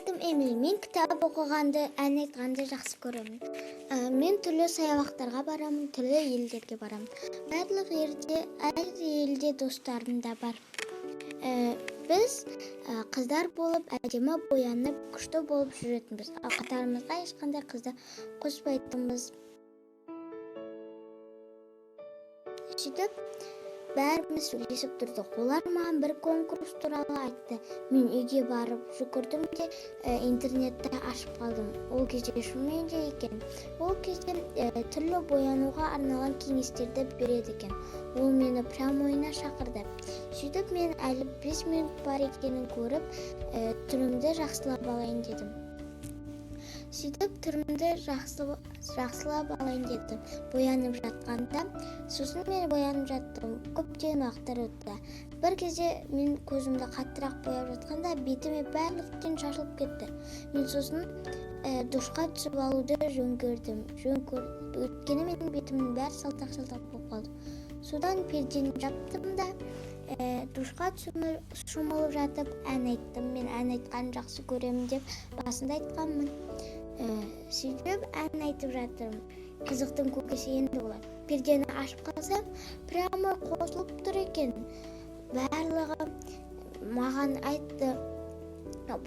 Атым Эмиль. Мен кітап оқығанды, ән айтқанды жақсы көремін. Мен түрлі саябақтарға барамын, түрлі елдерге барамын. Барлық әр елде достарым да бар. Біз қыздар болып, әдемі боянып, күшті болып жүретінбіз. Қатарымызға ешқандай қызды қоспайтынбыз. Сөйтіп, бәріміз сөйлесіп тұрдық. Олар маған бір конкурс туралы айтты. Мен үйге барып жүгірдім де интернетті ашып қалдым. Ол кезде шынымен де екен. Ол кезде түрлі боянуға арналған кеңестерді береді екен. Ол мені прям ойына шақырды. Сөйтіп, мен әлі 5 минут бар екенін көріп, түрімді жақсылап алайын дедім. Боянып жатқанда, сосын мен боянып жаттым. Көптеген уақыттар өтті. Бір кезде мен көзімді қаттырақ бояп жатқанда, бетіме барлықтен шашылып кетті. Мен сосын душқа түсіп алуды жөн көрдім. Өйткені менің бетімнің бәрі салтақ-салтақ болып қалды. Содан пердені жаптым да, душқа шомылып жатып ән айттым. Мен ән айтқанды жақсы көремін деп басында айтқанмын. Сөйтіп ән айтып жатырмын. Қызықтың көкесі енді болады. Пердені ашып қалсам, прямо қосылып тұр екен. Барлығы маған айтты.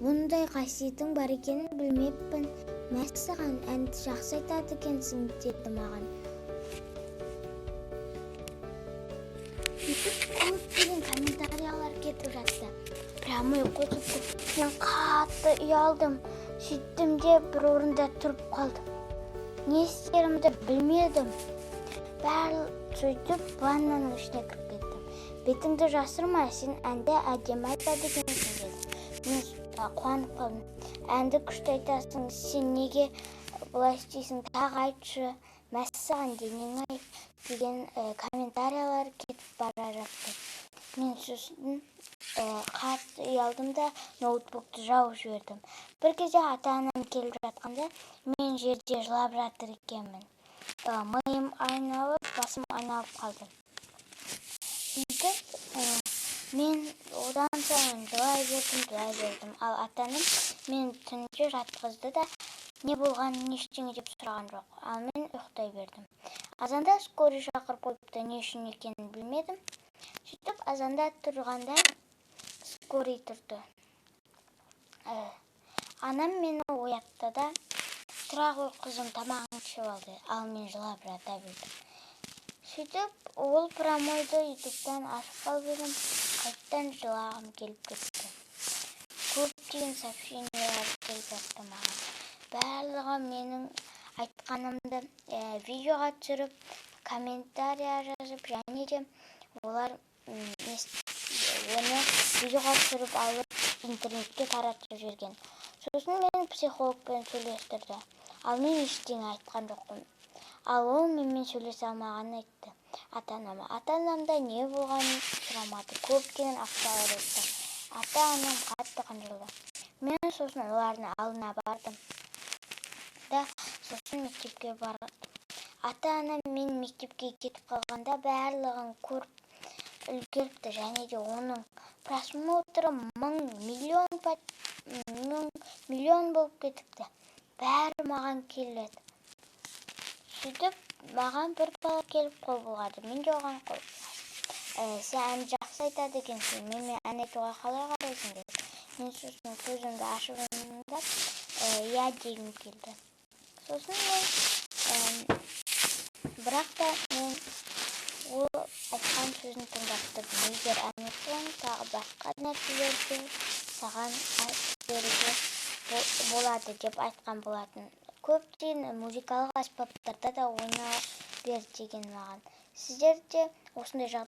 Бұндай қасиетің бар екенін білмеппін. Мәссаған, әнді жақсы айтады екенсің, деді маған. Көптеген комментариялар кетіп жатты. Прямо қосылып, мен қатты ұялдым. Сөйттім де бір орында тұрып қалдым. Не істерімді білмедім. Сөйтіп ваннаның ішіне кіріп кеттім. Бетіңді жасырма, сен әнді әдемі айтады екенсің деді. Мен қуанып қалдым. Әнді күшті айтасың, сен неге бұлай істейсің, тағы айтшы, мәссаған денең-ай деген комментариялар кетіп бара жатты. Мен сосын қатты ұялдым да ноутбукты жауып жібердім. Бір кезде ата-анам келіп жатқанда, мен жерде жылап жатыр екенмін. Миым айналып, басым айналып қалды. Мен одан соң жылай бердім. Ал ата-анам мен түнде жатқызды да, не болғанын ештеңе деп сұраған жоқ. Ал мен ұйықтай бердім. Азанда скорый шақырып қойыпты, не үшін екенін білмедім. Сөйтіп, азанда тұрғанда скорый тұрды. Анам мені оятты да, тұра ғой қызым, тамағын ішіп алды. Ал мен жылап жата бердім. Сөйтіп, ол промойды ютубтан ашып қалып едім, қайттан жылағым келіп кетті. Көптеген сообщениялар келіп жатты маған. Барлығы менің айтқанымды видеоға түсіріп, комментария жазып, және де олар оны видеоға түсіріп алып, интернетке таратып жүрген. Сосын мен психологпен сөйлестірді. Ал мен ештеңе айтқан жоқпын. Ал ол менімен сөйлесе алмағанын айтты. Ата-анамда не болғанын сұрамады. Көптеген апталар өтті. Ата-анам қатты қынжылды. Мен сосын олардың алдына бардым. Сосын мектепке бардым. Ата-анам мен мектепке кетіп қалғанда барлығын көріп үлгеріпті, және де оның просмотры миллион болып кетіпті. Бәрі маған келеді. Сөйтіп, маған бір бала келіп қол бұлғады. Мен де оған қол бұлғадым. Сен ән жақсы айтады екенсің, менімен ән айтуға қалай қарайсың деді. Мен сосын көзімді ашып ымдап, иә дегім келді. Сосын мен, бірақ та мен ол айтқан сөзін тыңдап тұрдым. Егер ән айтсаң, тағы басқа нәрселерді саған беруге болады деп айтқан болатын. Көптеген музыкалық аспаптарда да ойнала бер деген маған. Сіздер де осындай